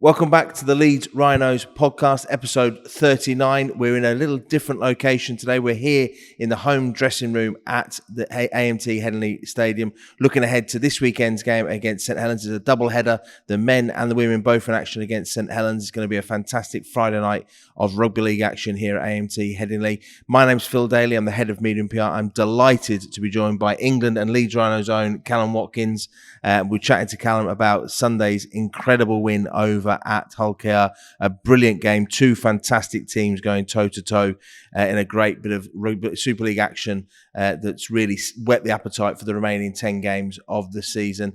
Welcome back to the Leeds Rhinos Podcast, episode 39. We're in a little different location today. We're here in the home dressing room at the AMT Headingley Stadium, looking ahead to this weekend's game against St Helens. It's a double header. The men and the women both in action against St Helens. It's going to be a fantastic Friday night of rugby league action here at AMT Headingley. My name's Phil Daly. I'm the head of media and PR. I'm delighted to be joined by England and Leeds Rhinos' own Kallum Watkins. We're chatting to Kallum about Sunday's incredible win over at Hull KR. A brilliant game, two fantastic teams going toe-to-toe in a great bit of Super League action that's really whet the appetite for the remaining 10 games of the season.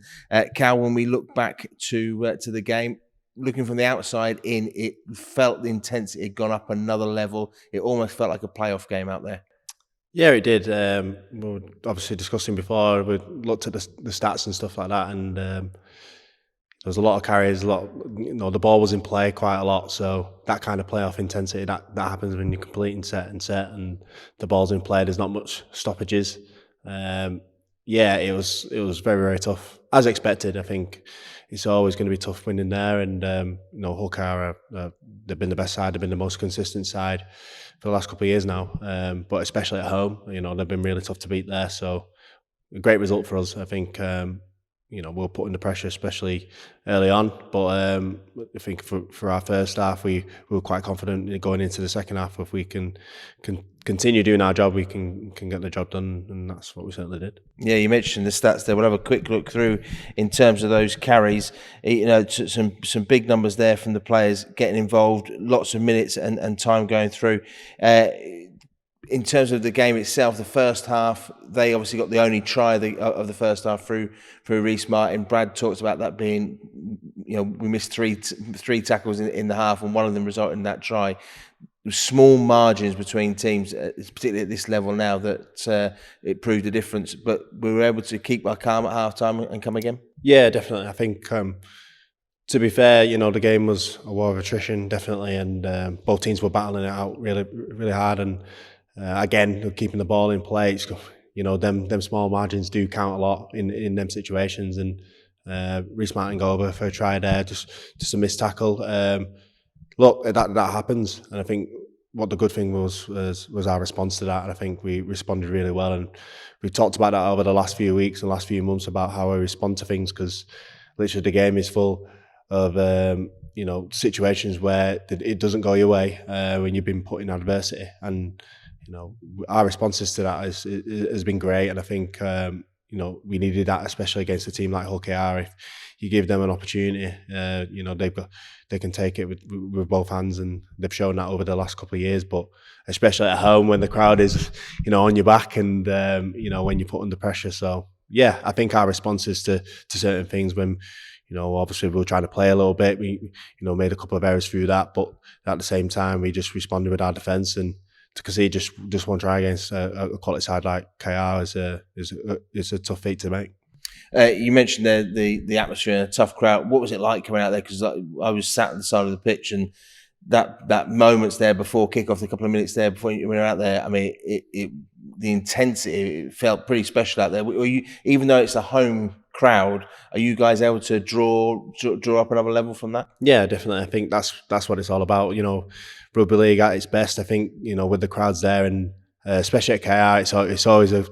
Cal, when we look back to the game, looking from the outside in, it felt the intensity had gone up another level. It almost felt like a playoff game out there. Yeah, it did. We were obviously discussing before. We looked at the stats and stuff like that, and there was a lot of carries. The ball was in play quite a lot. So that kind of playoff intensity that happens when you're completing set, and the ball's in play. There's not much stoppages. It was very, very tough, as expected. I think it's always going to be tough winning there, and Hull KR, they've been the best side. They've been the most consistent side for the last couple of years now, but especially at home, they've been really tough to beat there. So a great result for us. I think we'll put in the pressure, especially early on. But I think for our first half, we were quite confident going into the second half. If we can continue doing our job, we can get the job done, and that's what we certainly did. Yeah, you mentioned the stats there. We'll have a quick look through in terms of those carries. Some big numbers there from the players getting involved, lots of minutes and time going through. In terms of the game itself, the first half, they obviously got the only try of the first half through Reece Martin. Brad talks about that being, we missed three tackles in the half, and one of them resulted in that try. Small margins between teams, particularly at this level now, that it proved a difference. But we were able to keep our calm at half time and come again. Yeah, definitely. I think, to be fair, the game was a war of attrition, definitely, and both teams were battling it out really, really hard. And again, keeping the ball in play, them small margins do count a lot in them situations. And Reece Martin go over for a try there, just a missed tackle. Look, that happens, and I think what the good thing was our response to that, and I think we responded really well. And we've talked about that over the last few weeks and last few months about how we respond to things, because literally the game is full of situations where it doesn't go your way when you've been put in adversity, and our responses to that has been great. And I think we needed that, especially against a team like Hull KR. If you give them an opportunity, they can take it with both hands, and they've shown that over the last couple of years. But especially at home, when the crowd is on your back, and when you're put under pressure. So yeah, I think our responses to certain things, when obviously we were trying to play a little bit, we made a couple of errors through that, but at the same time we just responded with our defence. And to concede just one try against a quality side like KR is a tough feat to make. You mentioned the atmosphere and a tough crowd. What was it like coming out there? Because I was sat at the side of the pitch, and that moments there before kickoff, the couple of minutes there before you were out there, I mean, the intensity, it felt pretty special out there. Were you, even though it's a home crowd, are you guys able to draw up another level from that? Yeah, definitely. I think that's what it's all about. Rugby league at its best, I think, with the crowds there, and especially at KR, it's always a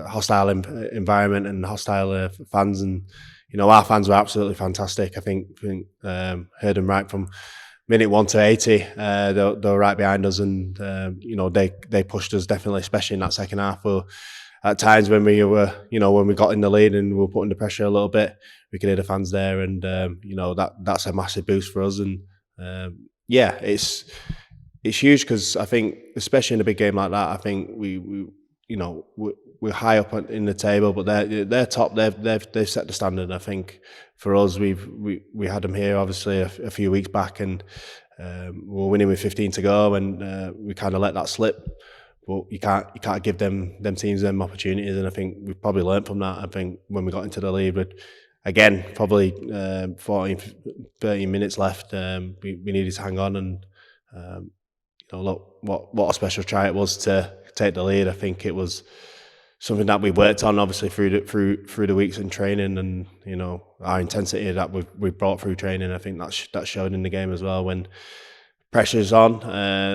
hostile environment and hostile fans, and our fans were absolutely fantastic. I think heard them right from minute 1 to 80. They were right behind us, and they pushed us definitely, especially in that second half. Well, at times when we were, when we got in the lead and we were putting the pressure a little bit, we could hear the fans there, and that's a massive boost for us. And it's huge, because I think, especially in a big game like that, I think we're high up in the table, but they're top. They've set the standard. I think for us, we had them here obviously a few weeks back, and we were winning with 15 to go, and we kind of let that slip. But you can't give them teams them opportunities, and I think we've probably learned from that. I think when we got into the lead, but again, probably 14, 13 minutes left, we needed to hang on, and look what a special try it was to take the lead. I think it was something that we worked on obviously through the weeks in training, and our intensity that we've brought through training. I think that showed in the game as well. When pressure's on,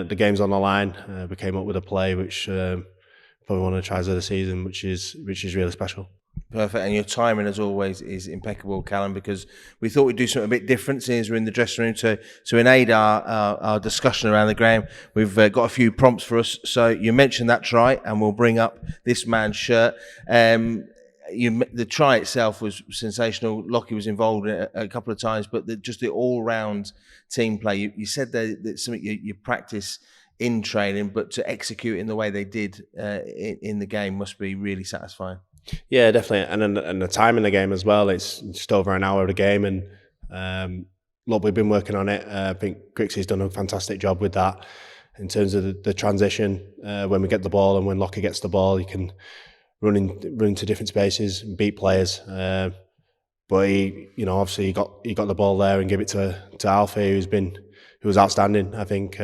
the game's on the line, we came up with a play which probably one of the tries of the season, which is really special. Perfect, and your timing, as always, is impeccable, Kallum, because we thought we'd do something a bit different since we're in the dressing room to aid our discussion around the game. We've got a few prompts for us. So you mentioned that try, and we'll bring up this man's shirt. The try itself was sensational. Lachie was involved in it a couple of times, but just the all-round team play. You said that something you practice in training, but to execute in the way they did in the game must be really satisfying. Yeah, definitely, and the time in the game as well. It's just over an hour of the game, and look, we've been working on it. I think Grixie's done a fantastic job with that in terms of the transition. When we get the ball and when Lachie gets the ball, you can run into different spaces and beat players. But he obviously he got the ball there and gave it to Alfie, who was outstanding. I think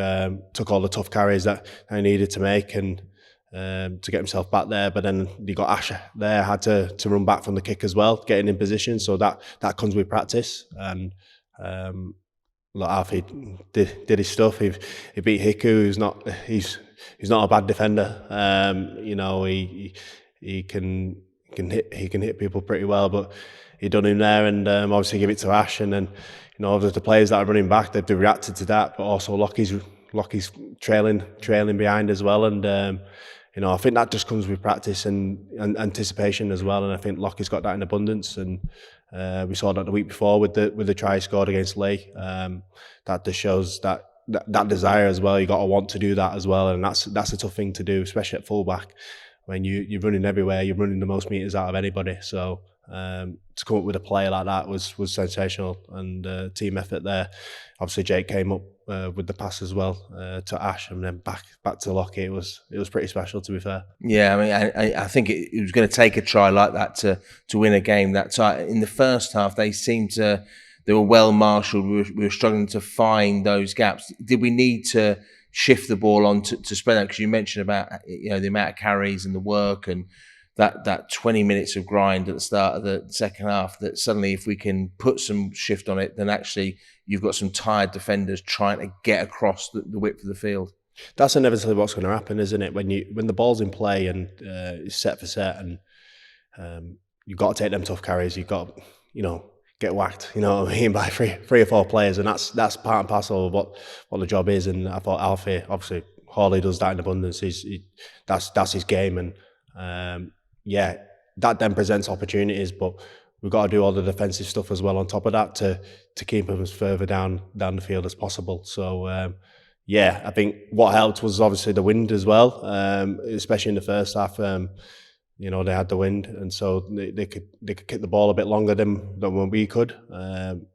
took all the tough carries that he needed to make and to get himself back there. But then you got Ash there, had to run back from the kick as well, getting in position. So that comes with practice. And Alfie did his stuff. He beat Hiku, who's not a bad defender. He can hit people pretty well, but he done him there, and obviously give it to Ash. And then the players that are running back, they've reacted to that, but also Lachie's trailing behind as well. And I think that just comes with practice and anticipation as well. And I think Lachie's got that in abundance. And we saw that the week before with the try he scored against Leigh. That just shows that desire as well. You got to want to do that as well, and that's a tough thing to do, especially at fullback when you're running everywhere. You're running the most meters out of anybody. So to come up with a play like that was sensational, and team effort there. Obviously, Jake came up with the pass as well to Ash, and then back to Lachie. It was pretty special, to be fair. Yeah, I mean, I think it was going to take a try like that to win a game that tight. In the first half, they were well marshalled. We were struggling to find those gaps. Did we need to shift the ball on to spread out? Because you mentioned about the amount of carries and the work and that 20 minutes of grind at the start of the second half, that suddenly if we can put some shift on it, then actually you've got some tired defenders trying to get across the width of the field. That's inevitably what's going to happen, isn't it? When the ball's in play and it's set for set, and you've got to take them tough carries, you've got to, get whacked, by three or four players, and that's part and parcel of what the job is. And I thought Alfie, obviously, Hawley does that in abundance. That's his game, and that then presents opportunities, but we've got to do all the defensive stuff as well on top of that to keep them as further down the field as possible. So I think what helped was obviously the wind as well, especially in the first half. They had the wind, and so they could kick the ball a bit longer than when we could. And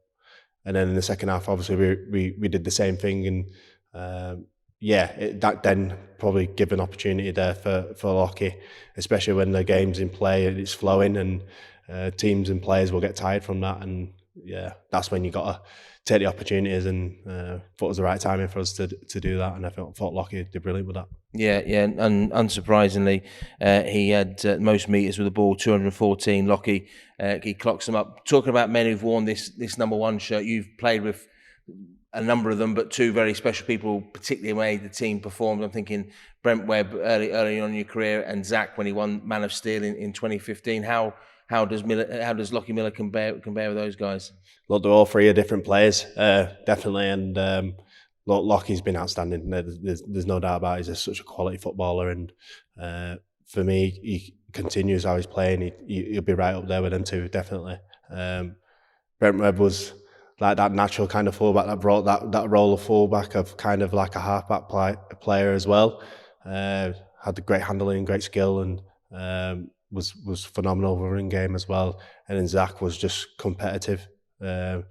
then in the second half, obviously we did the same thing, and that then probably give an opportunity there for Lachie, especially when the game's in play and it's flowing, and teams and players will get tired from that. And that's when you got to take the opportunities, and thought it was the right timing for us to do that. And I thought Lachie did brilliant with that. Yeah, and unsurprisingly, he had most meters with the ball, 214. Lachie, he clocks them up. Talking about men who've worn this number one shirt, you've played with a number of them, but two very special people particularly made the team perform. I'm thinking Brent Webb early on in your career, and Zach when he won Man of Steel in 2015. How does Lachie Miller compare with those guys? Look, they're all three are different players, definitely, and Lachie's been outstanding. There's no doubt about it. He's such a quality footballer, and for me, he continues how he's playing. He'll be right up there with them two, definitely. Brent Webb was like that natural kind of fullback that brought that role of fullback of kind of like a halfback player as well. Had the great handling, great skill, and was phenomenal running game as well. And then Zach was just competitive to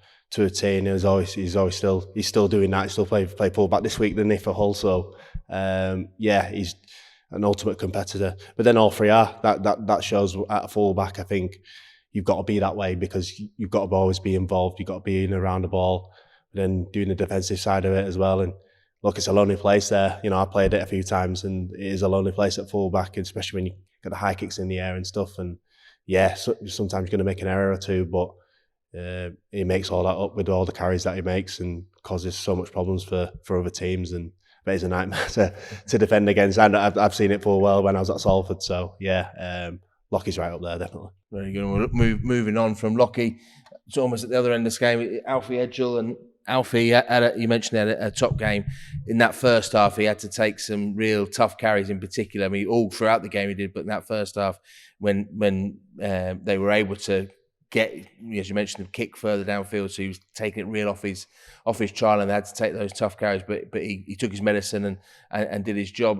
a T, and he's still doing that. He still play fullback this week, didn't he, for Hull? So he's an ultimate competitor. But then all three are. That shows at fullback. I think you've got to be that way because you've got to always be involved. You've got to be in and around the ball, but then doing the defensive side of it as well. And look, it's a lonely place there. I played it a few times, and it is a lonely place at fullback, especially when you get the high kicks in the air and stuff. And sometimes you're going to make an error or two, but he makes all that up with all the carries that he makes and causes so much problems for other teams. And but it's a nightmare to defend against. And I've seen it full well when I was at Salford. So Lachie's right up there, definitely. Very good. Moving on from Lachie, it's almost at the other end of this game. Alfie Edgel and Alfie, you mentioned he had a top game. In that first half, he had to take some real tough carries in particular. I mean, all throughout the game he did, but in that first half, when they were able to get, as you mentioned, the kick further downfield, so he was taking it real off his trial, and they had to take those tough carries. But he took his medicine and did his job.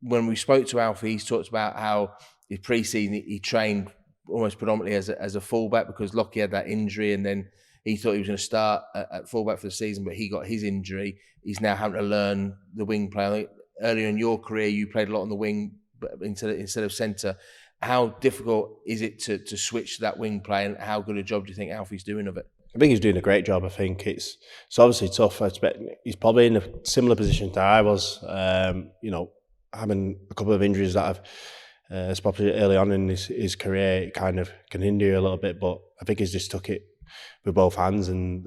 When we spoke to Alfie, he talked about how his pre-season he trained almost predominantly as a fullback because Lachie had that injury, and then he thought he was going to start at fullback for the season, but he got his injury. He's now having to learn the wing play. I think earlier in your career, you played a lot on the wing instead of centre. How difficult is it to switch to that wing play, and how good a job do you think Alfie's doing of it? I think he's doing a great job. I think it's obviously tough. I expect he's probably in a similar position to I was. Having a couple of injuries that I've, especially early on in his career, it kind of can hinder you a little bit. But I think he's just took it with both hands, and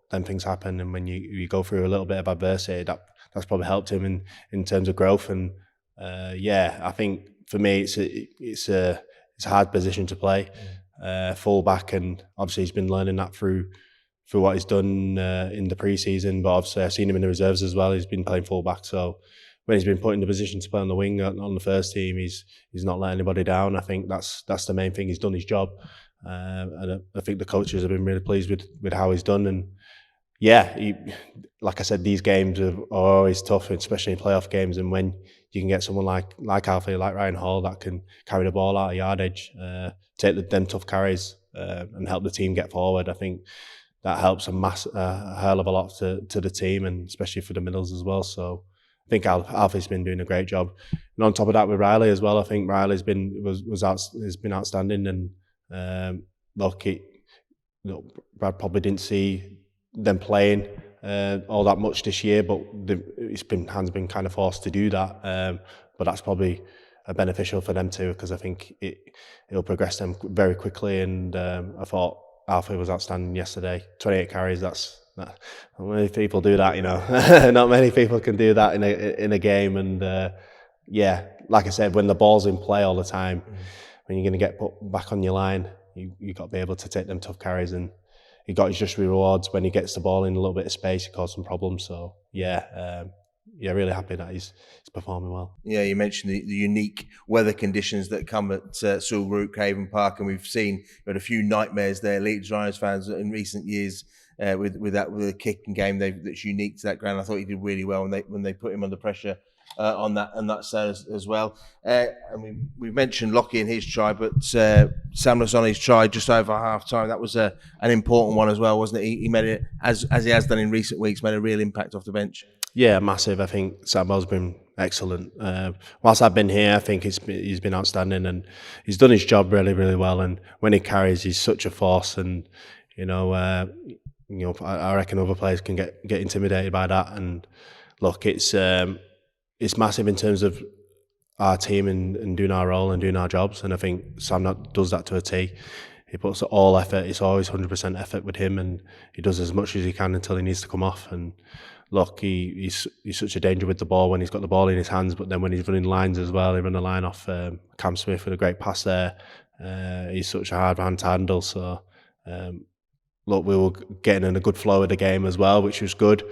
then things happen. And when you go through a little bit of adversity, that's probably helped him in terms of growth. And I think for me, it's a hard position to play, full back, and obviously he's been learning that through what he's done in the pre-season. But obviously I've seen him in the reserves as well. He's been playing full back, so when he's been put in the position to play on the wing on the first team, he's not letting anybody down. I think that's the main thing. He's done his job, and I think the coaches have been really pleased with how he's done. And like I said, these games are always tough, especially in playoff games. And when you can get someone like Alfie, like Ryan Hall, that can carry the ball out of yardage, take them tough carries, and help the team get forward, I think that helps a hell of a lot to the team, and especially for the middles as well. So I think Alfie's been doing a great job. And on top of that, with Riley as well, I think Riley's been outstanding. And Brad probably didn't see them playing all that much this year, but Hans been kind of forced to do that. But that's probably beneficial for them too, because I think it'll progress them very quickly. And I thought Alfie was outstanding yesterday. 28 carries. Not many people do that, Not many people can do that in a game. And like I said, when the ball's in play all the time, when you're going to get put back on your line, you got to be able to take them tough carries. And he got his just rewards when he gets the ball in a little bit of space. He caused some problems. So really happy that he's performing well. Yeah, you mentioned the unique weather conditions that come at Sewell Root, Craven Park, and we've had a few nightmares there. Leeds Rhinos fans in recent years with the kicking game that's unique to that ground. I thought he did really well when they put him under pressure on that side as well. We mentioned Lachie and his try, but Sam Lissone's try just over half time. That was an important one as well, wasn't it? He made it, as he has done in recent weeks, made a real impact off the bench. Yeah, massive. I think Sambo's been excellent. Whilst I've been here, I think he's been outstanding, and he's done his job really, really well. And when he carries, he's such a force. And I reckon other players can get intimidated by that. And look, it's massive in terms of our team and doing our role and doing our jobs. And I think Sam does that to a T. He puts all effort. It's always 100% effort with him, and he does as much as he can until he needs to come off. And look, he's such a danger with the ball when he's got the ball in his hands, but then when he's running lines as well, he ran a line off Cam Smith with a great pass there. He's such a hard man to handle. So, look, we were getting in a good flow of the game as well, which was good.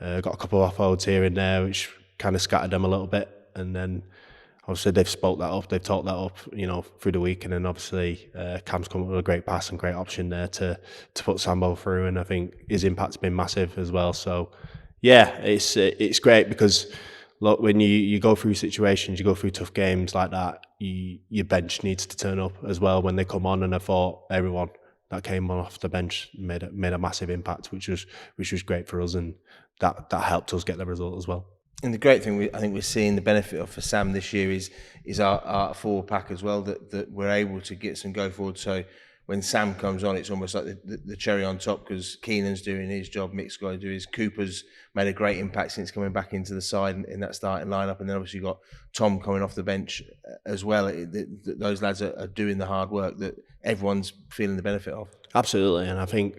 Got a couple of offloads here and there, which kind of scattered them a little bit. And then obviously they've talked that up, through the week. And then obviously Cam's come up with a great pass and great option there to put Sambo through. And I think his impact's been massive as well. So, it's great because, look, when you go through situations, you go through tough games like that, your bench needs to turn up as well when they come on. And I thought everyone that came on off the bench made a massive impact, which was great for us, and that helped us get the result as well. And the great thing I think we're seeing the benefit of for Sam this year is our forward pack as well, that we're able to get some go forward. So when Sam comes on, it's almost like the cherry on top, because Keenan's doing his job, Mick's got to do his. Cooper's made a great impact since coming back into the side in that starting lineup, and then obviously you've got Tom coming off the bench as well. Those lads are doing the hard work that everyone's feeling the benefit of. Absolutely, and I think,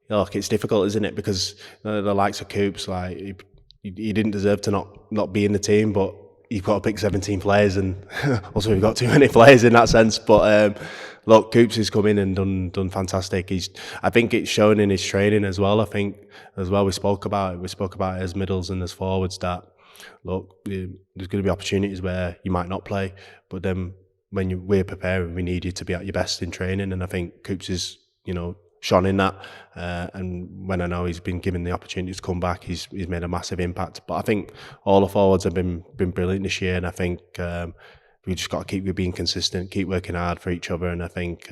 look, it's difficult, isn't it? Because the likes of Coops, like he didn't deserve to not be in the team, but you've got to pick 17 players, and also we've got too many players in that sense. But look, Coops has come in and done fantastic. I think it's shown in his training as well. I think as well we spoke about it as middles and as forwards, that look, there's going to be opportunities where you might not play, but then when we're preparing, we need you to be at your best in training, and I think Coops is, shone in that, and when I know he's been given the opportunity to come back, he's made a massive impact. But I think all the forwards have been brilliant this year, and I think we just got to keep being consistent, keep working hard for each other, and I think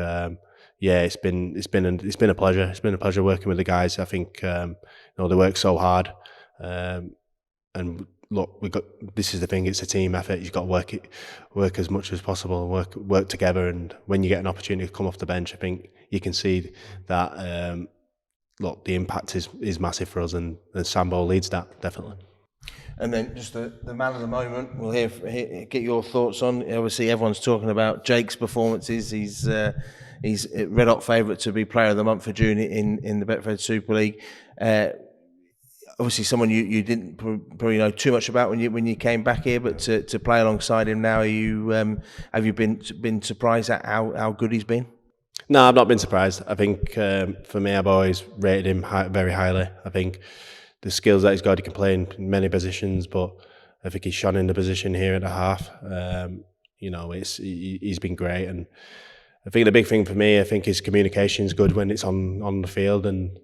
it's been a pleasure. It's been a pleasure working with the guys. I think they work so hard, and look, this is the thing. It's a team effort. You've got to work as much as possible, work together. And when you get an opportunity to come off the bench, I think you can see that. Look, the impact is massive for us, and Sambo leads that definitely. And then just the man of the moment, we'll get your thoughts on. Obviously, everyone's talking about Jake's performances. He's a red hot favourite to be Player of the Month for June in the Betfred Super League. Obviously, someone you didn't probably know too much about when you came back here, but to play alongside him now, have you been surprised at how good he's been? No, I've not been surprised. I think for me, I've always rated him very highly. I think the skills that he's got, he can play in many positions, but I think he's shone in the position here at the half. He's been great, and I think the big thing for me, I think his communication is good when it's on the field, and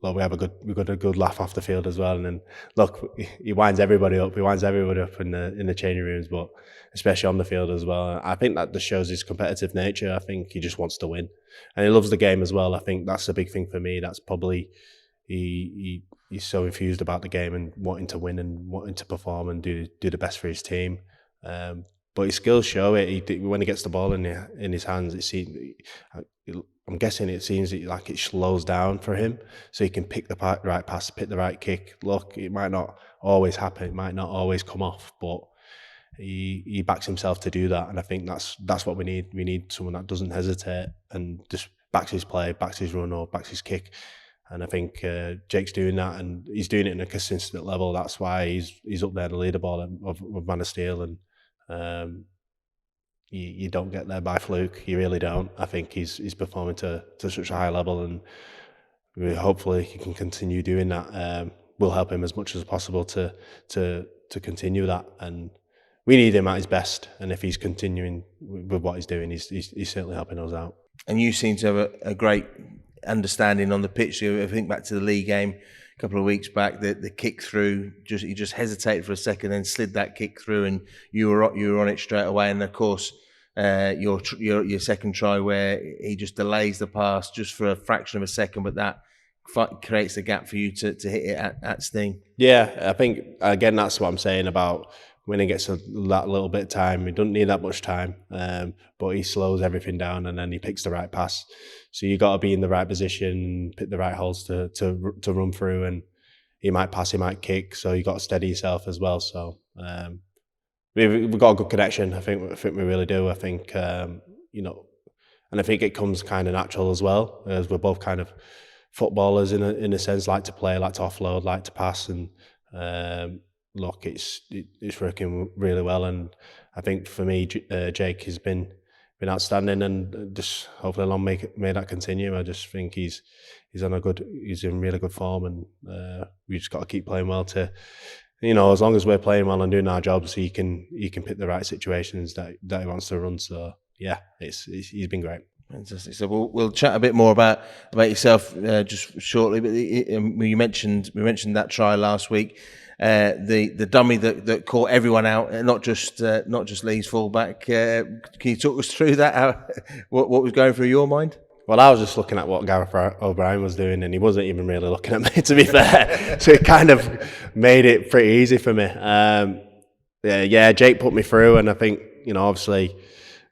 we got a good laugh off the field as well. And then look, he winds everybody up. He winds everybody up in the changing rooms, but especially on the field as well. I think that just shows his competitive nature. I think he just wants to win, and he loves the game as well. I think that's the big thing for me. That's probably he's so infused about the game and wanting to win and wanting to perform and do the best for his team. But his skills show it. When he gets the ball in his hands, I'm guessing it seems like it slows down for him, so he can pick the right pass, pick the right kick. Look, it might not always happen, it might not always come off, but he backs himself to do that, and I think that's what we need. We need someone that doesn't hesitate and just backs his play, backs his run or backs his kick. And I think Jake's doing that, and he's doing it in a consistent level. That's why he's up there in the leaderboard of Man of Steel, and you don't get there by fluke. You really don't. I think he's performing to such a high level, and hopefully he can continue doing that. We'll help him as much as possible to continue that, and we need him at his best. And if he's continuing with what he's doing, he's certainly helping us out. And you seem to have a great understanding on the pitch. I think back to the League game a couple of weeks back, the kick through, he just hesitated for a second, then slid that kick through, and you were on it straight away. And of course, your second try where he just delays the pass just for a fraction of a second, but that creates the gap for you to hit it at Sting. Yeah, I think again that's what I'm saying about when he gets that little bit of time. He doesn't need that much time, but he slows everything down and then he picks the right pass. So you got to be in the right position, pick the right holes to run through, and he might pass, he might kick. So you got to steady yourself as well. So we've got a good connection. I think we really do. I think and I think it comes kind of natural as well, as we're both kind of footballers in a sense, like to play, like to offload, like to pass, and look, it's working really well. And I think for me, Jake has been outstanding, and just hopefully long may that continue. I just think he's in really good form, and we just got to keep playing well to, as long as we're playing well and doing our jobs, he can pick the right situations that he wants to run. So yeah, he's been great. Fantastic. So we'll chat a bit more about yourself just shortly. But we mentioned that try last week, the dummy that caught everyone out, not just Leigh's fullback. Can you talk us through that? What was going through your mind? Well, I was just looking at what Gareth O'Brien was doing, and he wasn't even really looking at me, to be fair. So it kind of made it pretty easy for me. Jake put me through, and I think obviously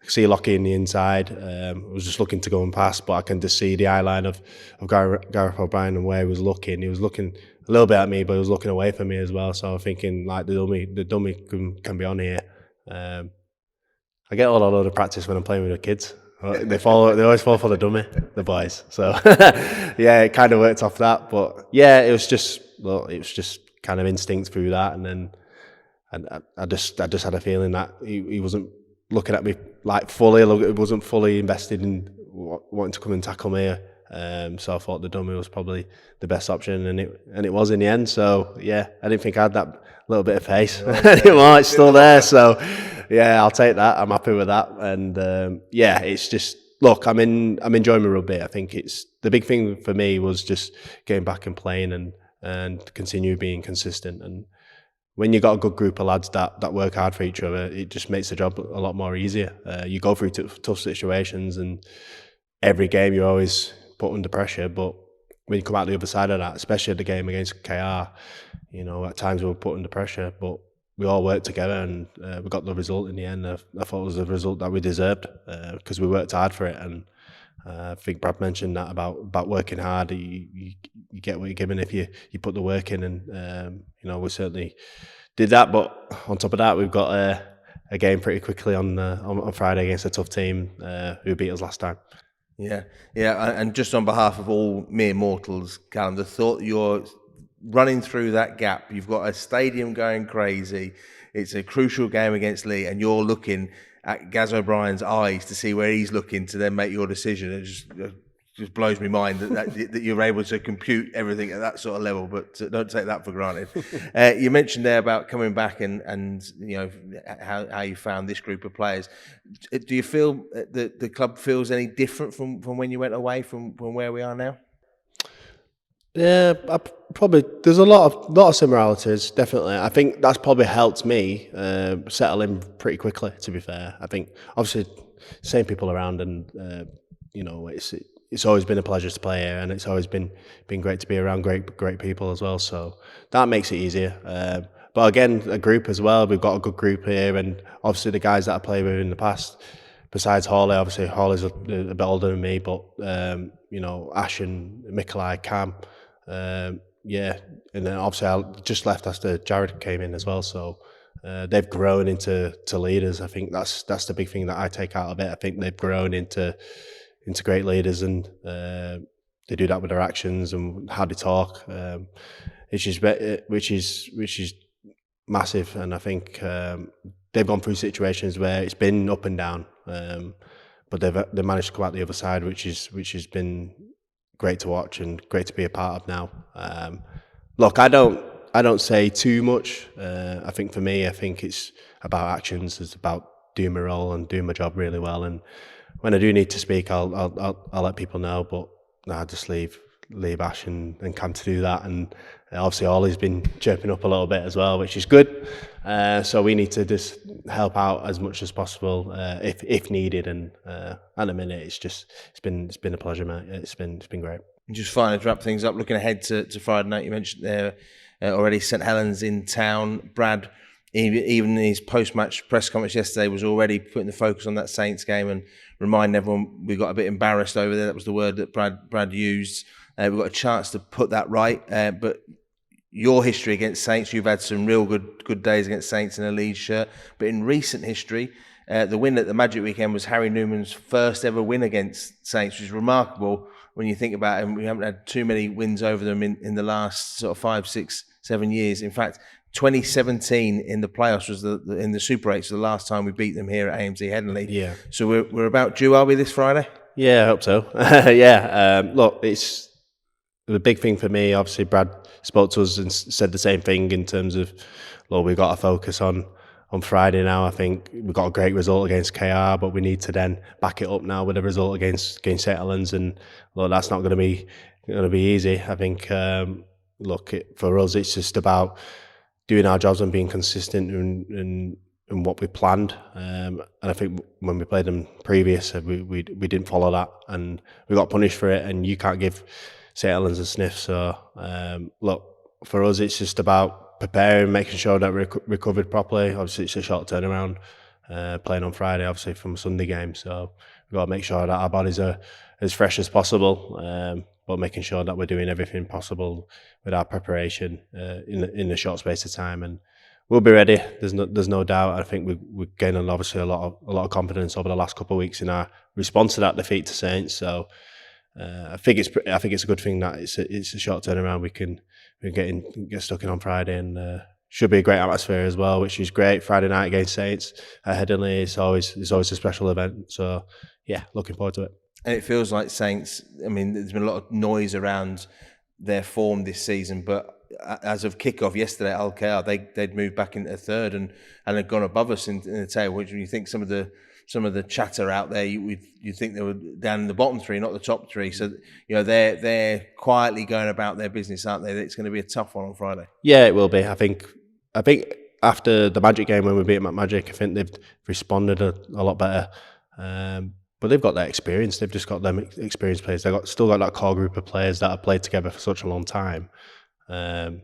see Lachie in the inside. I was just looking to go and pass, but I can just see the eye line of Gareth O'Brien and where he was looking. He was looking a little bit at me, but he was looking away from me as well. So I'm thinking like the dummy can be on here. I get a lot of practice when I'm playing with the kids. They always fall for the dummy, the boys. So yeah, it kind of worked off that. But yeah, it was just kind of instinct through that, and then I just had a feeling that he wasn't looking at me like fully. It wasn't fully invested in wanting to come and tackle me. So I thought the dummy was probably the best option, and it was in the end. So yeah, I didn't think I had that little bit of pace anymore. It's still there. So yeah, I'll take that. I'm happy with that. And yeah, it's just look. I'm enjoying my rugby. I think it's the big thing for me was just getting back and playing and continue being consistent. And when you got a good group of lads that work hard for each other, it just makes the job a lot more easier. You go through tough situations, and every game you're always put under pressure. But when you come out the other side of that, especially the game against KR, at times we were put under pressure, but we all worked together and we got the result in the end. I thought it was a result that we deserved because we worked hard for it. And I think Brad mentioned that about working hard. You get what you're given if you put the work in, and we certainly did that. But on top of that, we've got a game pretty quickly on Friday against a tough team who beat us last time. Yeah, and just on behalf of all mere mortals, Kallum, the thought that you're running through that gap, you've got a stadium going crazy, it's a crucial game against Leigh, and you're looking at Gaz O'Brien's eyes to see where he's looking to then make your decision. It just blows me mind that you're able to compute everything at that sort of level, but don't take that for granted. You mentioned there about coming back and how you found this group of players. Do you feel that the club feels any different from when you went away from where we are now? Yeah, probably there's a lot of similarities. Definitely, I think that's probably helped me settle in pretty quickly. To be fair, I think obviously same people around, and it's always been a pleasure to play here, and it's always been great to be around great people as well. So that makes it easier. But again, a group as well. We've got a good group here, and obviously the guys that I played with in the past, besides Hawley, obviously Hawley's a bit older than me, but Ash and Mikolai, Cam. Yeah, and then obviously I just left after Jared came in as well, so they've grown into leaders. I think that's the big thing that I take out of it. I think they've grown into great leaders, and they do that with their actions and how they talk, which is massive. And I think they've gone through situations where it's been up and down, but they've managed to come out the other side, which has been great to watch and great to be a part of now. Look, I don't say too much. I think for me, it's about actions. It's about doing my role and doing my job really well. And when I do need to speak, I'll let people know. But I just leave Ash and Cam to do that. And obviously, Ollie's been chirping up a little bit as well, which is good. So we need to just help out as much as possible if needed. And at the minute, it's been a pleasure, mate. It's been great. And just finally to wrap things up, looking ahead to Friday night, you mentioned there already St Helens in town. Brad, even in his post-match press conference yesterday, was already putting the focus on that Saints game and reminding everyone we got a bit embarrassed over there. That was the word that Brad used. We've got a chance to put that right, but your history against Saints, you've had some real good days against Saints in a Leeds shirt, but in recent history, the win at the Magic Weekend was Harry Newman's first ever win against Saints, which is remarkable when you think about it. And we haven't had too many wins over them in the last sort of 5, 6, 7 years. In fact, 2017 in the playoffs was in the Super 8, so the last time we beat them here at AMT Headingley. Yeah. So we're about due, are we, this Friday? Yeah, I hope so. Yeah. Look, it's the big thing for me. Obviously, Brad spoke to us and said the same thing in terms of, look, we've got to focus on Friday now. I think we've got a great result against KR, but we need to then back it up now with a result against St Helens, and look, that's not going to be easy. I think for us, it's just about doing our jobs and being consistent in what we planned. And I think when we played them previous, we didn't follow that, and we got punished for it. And you can't give St Helens a sniff. So look, for us, it's just about preparing, making sure that we're recovered properly. Obviously, it's a short turnaround. playing on Friday, obviously from a Sunday game. So we've got to make sure that our bodies are as fresh as possible, but making sure that we're doing everything possible with our preparation in a short space of time, and we'll be ready. There's no doubt. I think we're gaining obviously a lot of confidence over the last couple of weeks in our response to that defeat to Saints. So I think it's a good thing that it's a short turnaround. We can get stuck in on Friday, and should be a great atmosphere as well, which is great. Friday night against Saints at Headingley is always a special event. So yeah, looking forward to it. And it feels like Saints, I mean, there's been a lot of noise around their form this season, but as of kickoff yesterday at LKR, they'd moved back into third and had gone above us in the table. Which, when you think some of the chatter out there, you think they were down in the bottom three, not the top three. So they're quietly going about their business, aren't they? It's going to be a tough one on Friday. Yeah, it will be. I think after the Magic game when we beat them at Magic, I think they've responded a lot better. But they've got that experience. They've just got them experienced players. They've still got that core group of players that have played together for such a long time. And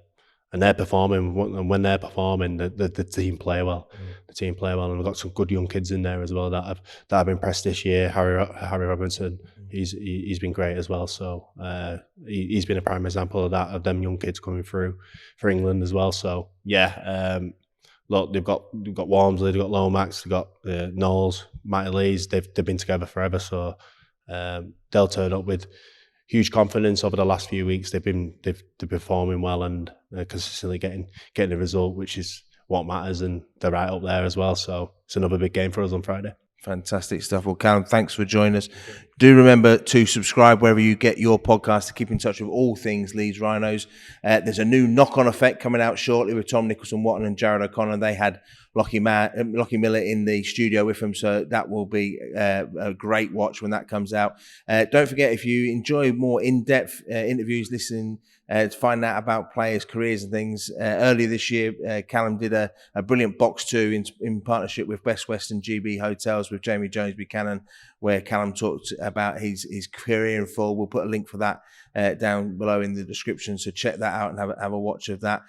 they're performing. And when they're performing, the team play well. The team play well, and we've got some good young kids in there as well that have impressed this year. Harry Robinson, he's been great as well. So he's been a prime example of that, of them young kids coming through for England as well. So yeah. Look, they've got Walmsley, they've got Lomax, they've got Knowles, Matty Lees. They've been together forever, so they'll turn up with huge confidence over the last few weeks. They've been performing well and consistently getting the result, which is what matters, and they're right up there as well. So it's another big game for us on Friday. Fantastic stuff. Well, Kallum, thanks for joining us. Do remember to subscribe wherever you get your podcast to keep in touch with all things Leeds Rhinos. There's a new knock-on effect coming out shortly with Tom Nicholson-Watton and Jared O'Connor. They had Lachie Miller in the studio with them, so that will be a great watch when that comes out. Don't forget, if you enjoy more in-depth interviews, listen to find out about players' careers and things. Earlier this year, Kallum did a brilliant box two in partnership with Best Western GB Hotels with Jamie Jones Buchanan, where Kallum talked about his career in full. We'll put a link for that down below in the description, so check that out and have a watch of that.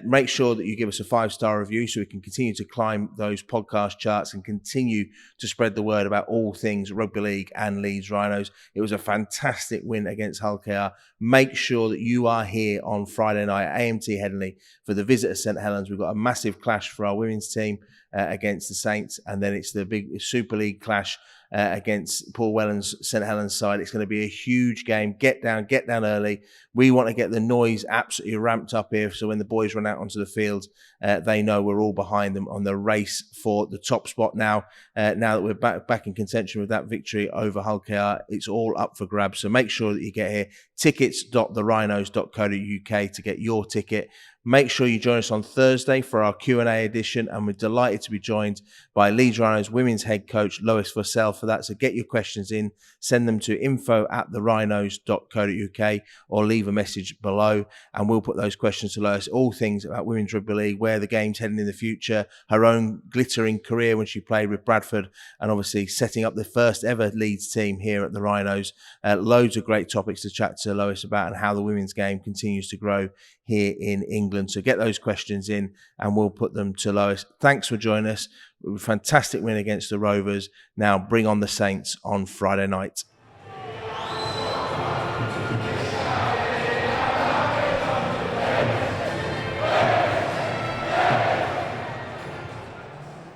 Make sure that you give us a 5-star review so we can continue to climb those podcast charts and continue to spread the word about all things rugby league and Leeds Rhinos. It was a fantastic win against Hull KR. Make sure that you are here on Friday night at AMT Headingley for the visit of St Helens. We've got a massive clash for our women's team against the Saints, and then it's the big Super League clash against Paul Whelan's St Helens side. It's going to be a huge game. Get down early. We want to get the noise absolutely ramped up here, so when the boys run out onto the field, they know we're all behind them on the race for the top spot now. Now that we're back in contention with that victory over Hull KR, it's all up for grabs. So make sure that you get here. Tickets.therhinos.co.uk to get your ticket. Make sure you join us on Thursday for our Q&A edition, and we're delighted to be joined by Leeds Rhinos women's head coach Lois Fussell for that. So get your questions in, send them to info@therhinos.co.uk or leave a message below, and we'll put those questions to Lois. All things about women's rugby league, where the game's heading in the future, her own glittering career when she played with Bradford, and obviously setting up the first ever Leeds team here at the Rhinos. Loads of great topics to chat to Lois about, and how the women's game continues to grow here in England. So get those questions in and we'll put them to Lois. Thanks for joining us. Fantastic win against the Rovers. Now bring on the Saints on Friday night.